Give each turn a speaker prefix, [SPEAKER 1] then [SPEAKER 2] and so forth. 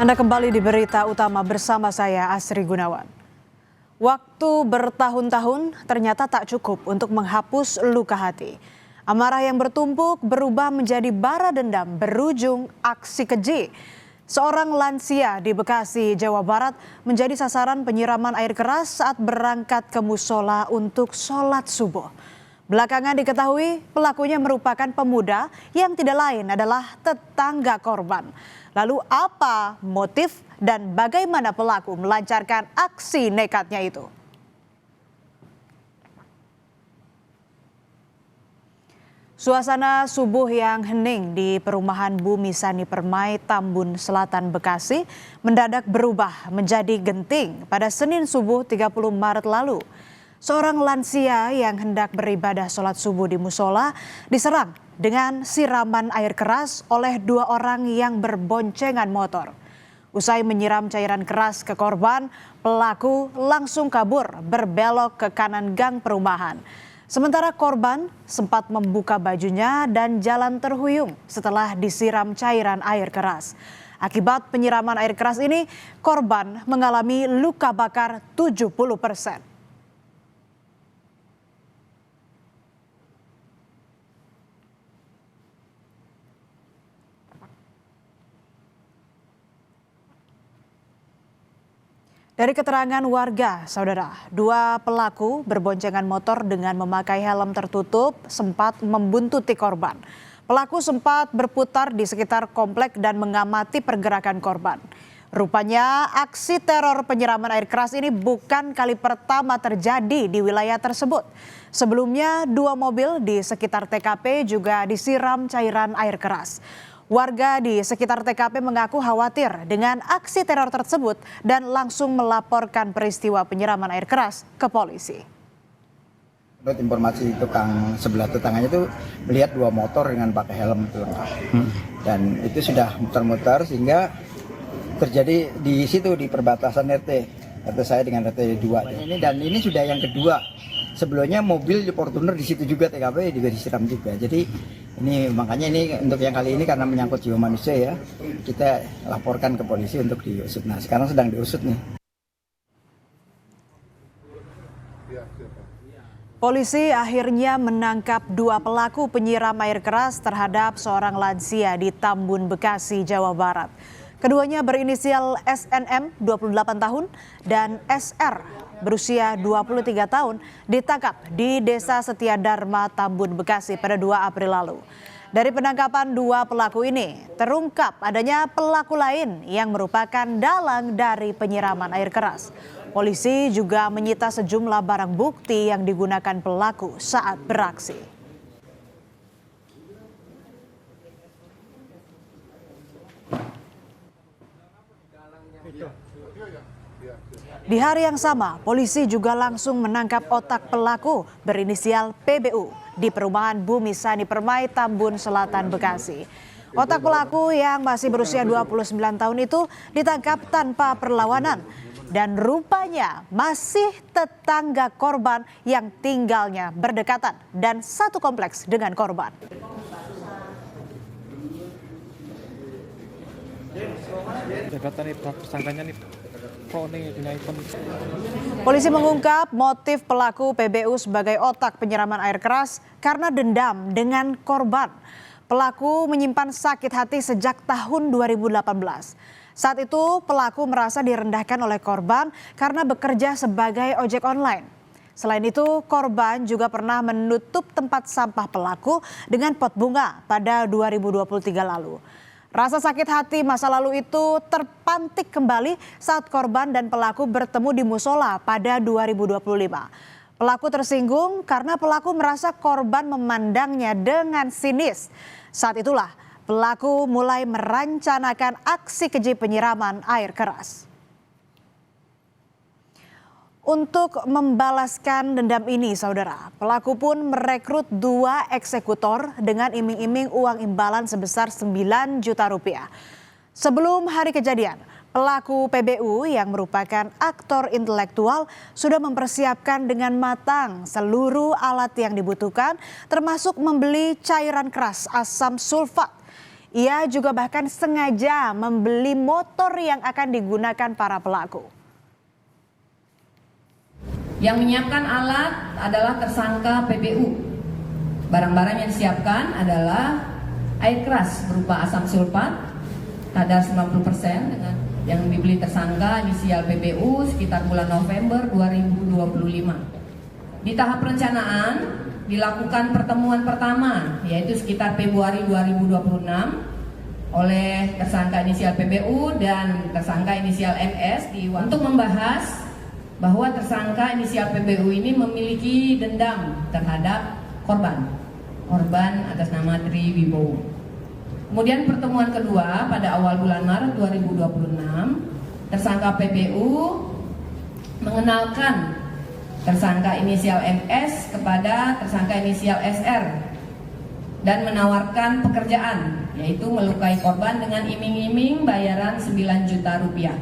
[SPEAKER 1] Anda kembali di berita utama bersama saya Asri Gunawan. Waktu bertahun-tahun ternyata tak cukup untuk menghapus luka hati. Amarah yang bertumpuk berubah menjadi bara dendam berujung aksi keji. Seorang lansia di Bekasi, Jawa Barat menjadi sasaran penyiraman air keras saat berangkat ke musola untuk sholat subuh. Belakangan diketahui pelakunya merupakan pemuda yang tidak lain adalah tetangga korban. Lalu apa motif dan bagaimana pelaku melancarkan aksi nekatnya itu? Suasana subuh yang hening di perumahan Bumi Sani Permai, Tambun Selatan, Bekasi mendadak berubah menjadi genting pada Senin subuh 30 Maret lalu. Seorang lansia yang hendak beribadah sholat subuh di musola diserang dengan siraman air keras oleh dua orang yang berboncengan motor. Usai menyiram cairan keras ke korban, pelaku langsung kabur berbelok ke kanan gang perumahan. Sementara korban sempat membuka bajunya dan jalan terhuyung setelah disiram cairan air keras. Akibat penyiraman air keras ini, korban mengalami luka bakar 70%. Dari keterangan warga, saudara, dua pelaku berboncengan motor dengan memakai helm tertutup sempat membuntuti korban. Pelaku sempat berputar di sekitar komplek dan mengamati pergerakan korban. Rupanya aksi teror penyiraman air keras ini bukan kali pertama terjadi di wilayah tersebut. Sebelumnya, dua mobil di sekitar TKP juga disiram cairan air keras. Warga di sekitar TKP mengaku khawatir dengan aksi teror tersebut dan langsung melaporkan peristiwa penyiraman air keras ke polisi.
[SPEAKER 2] Menurut informasi tukang sebelah tetangganya itu melihat dua motor dengan pakai helm itu lengkap. Dan itu sudah muter-muter sehingga terjadi di situ di perbatasan RT saya dengan RT 2. Ini sudah yang kedua. Sebelumnya mobil di Fortuner di situ juga TKP juga disiram juga. Jadi ini makanya ini untuk yang kali ini karena menyangkut jiwa manusia ya, kita laporkan ke polisi untuk diusut. Nah, sekarang sedang diusut nih.
[SPEAKER 1] Polisi akhirnya menangkap dua pelaku penyiram air keras terhadap seorang lansia di Tambun, Bekasi, Jawa Barat. Keduanya berinisial SNM 28 tahun dan SR berusia 23 tahun ditangkap di Desa Setia Dharma, Tambun, Bekasi pada 2 April lalu. Dari penangkapan dua pelaku ini terungkap adanya pelaku lain yang merupakan dalang dari penyiraman air keras. Polisi juga menyita sejumlah barang bukti yang digunakan pelaku saat beraksi. Di hari yang sama, polisi juga langsung menangkap otak pelaku berinisial PBU di perumahan Bumi Sani Permai, Tambun Selatan, Bekasi. Otak pelaku yang masih berusia 29 tahun itu ditangkap tanpa perlawanan dan rupanya masih tetangga korban yang tinggalnya berdekatan dan satu kompleks dengan korban.
[SPEAKER 3] Jabatan nih, tersangkanya nih.
[SPEAKER 1] Polisi mengungkap motif pelaku PBU sebagai otak penyiraman air keras karena dendam dengan korban. Pelaku menyimpan sakit hati sejak tahun 2018. Saat itu pelaku merasa direndahkan oleh korban karena bekerja sebagai ojek online. Selain itu, korban juga pernah menutup tempat sampah pelaku dengan pot bunga pada 2023 lalu. Rasa sakit hati masa lalu itu terpantik kembali saat korban dan pelaku bertemu di musola pada 2025. Pelaku tersinggung karena pelaku merasa korban memandangnya dengan sinis. Saat itulah pelaku mulai merencanakan aksi keji penyiraman air keras. Untuk membalaskan dendam ini, saudara, pelaku pun merekrut dua eksekutor dengan iming-iming uang imbalan sebesar 9 juta rupiah. Sebelum hari kejadian, pelaku PBU yang merupakan aktor intelektual sudah mempersiapkan dengan matang seluruh alat yang dibutuhkan, termasuk membeli cairan keras asam sulfat. Ia juga bahkan sengaja membeli motor yang akan digunakan para pelaku.
[SPEAKER 4] Yang menyiapkan alat adalah tersangka PBU. Barang-barang yang disiapkan adalah air keras berupa asam sulfat kadar 90% dengan yang dibeli tersangka inisial PBU sekitar bulan November 2025. Di tahap perencanaan dilakukan pertemuan pertama yaitu sekitar Februari 2026 oleh tersangka inisial PBU dan tersangka inisial MS untuk membahas bahwa tersangka inisial PBU ini memiliki dendam terhadap korban atas nama Tri Wibowo. Kemudian pertemuan kedua pada awal bulan Maret 2026, tersangka PBU mengenalkan tersangka inisial MS kepada tersangka inisial SR dan menawarkan pekerjaan, yaitu melukai korban dengan iming-iming bayaran 9 juta rupiah.